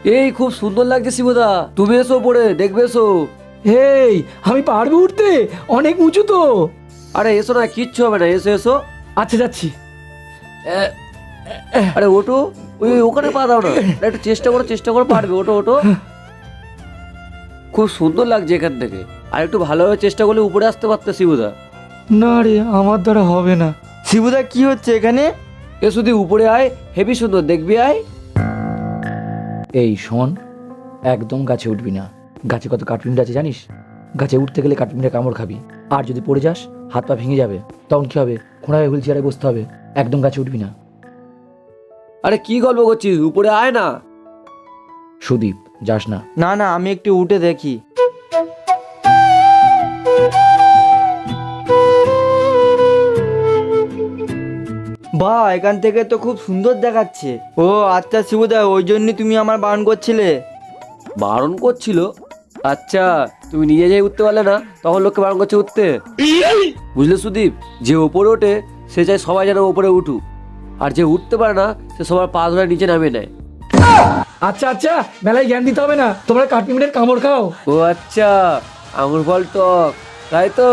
এই খুব সুন্দর লাগছে শিবুদা, তুমি এসো পড়ে দেখবে এসো। এই আমি পারবো উঠতে, অনেক উঁচু তো। আরে এসো না, কিচ্ছু হবে না, এসো এসো। আচ্ছা যাচ্ছি। আরে ওঠো, ওই ওখানে পা দাও না, একটু চেষ্টা করো পারবে, ওঠো ওঠো। খুব সুন্দর লাগছে এখান থেকে, আর একটু ভালোভাবে চেষ্টা করলে উপরে আসতে পারতে শিবুদা। না রে, আমার দ্বারা হবে না। শিবুদা কি হচ্ছে এখানে? এ শুধু উপরে আয়, হেবি সুন্দর দেখবি, আয়। এই শোন, একদম গাছে উঠবি না। গাছে কত কাঠপিণ্ড আছে জানিস? গাছে উঠতে গেলে কাঠপিণ্ডে কামড় খাবি, আর যদি পড়ে যাস হাত পা ভেঙে যাবে, তখন কি হবে? খোঁড়ায় হুইল চেয়ারে বসতে হবে। একদম গাছে উঠবি না। আরে কি গল্প করছিস, উপরে আয় না। সুদীপ, যাস না। না না, আমি একটু উঠে দেখি। বাহ, এখান থেকে তো খুব সুন্দর দেখাচ্ছে। ও আচ্ছা শিবুদা, ওই জন্যই তুমি আমার বারণ করছিলে। বারণ করছিল? আচ্ছা, তুমি নিজে যাই উঠতে পারলে না, তখন লোককে বারণ করছে উঠতে। বুঝলে সুদীপ, যে ওপরে ওঠে সে চায় সবাই যেন ওপরে উঠুক, আর যে উঠতে পারে না সে সবার পা ধরে নিচে নামিয়ে নেয়। আচ্ছা আচ্ছা, মেলায় জ্ঞান দিতে হবে না, তোমরা কাঠপিণ্ডের কামড় খাও। ও আচ্ছা, আঙুর ফল টক, তাই তো?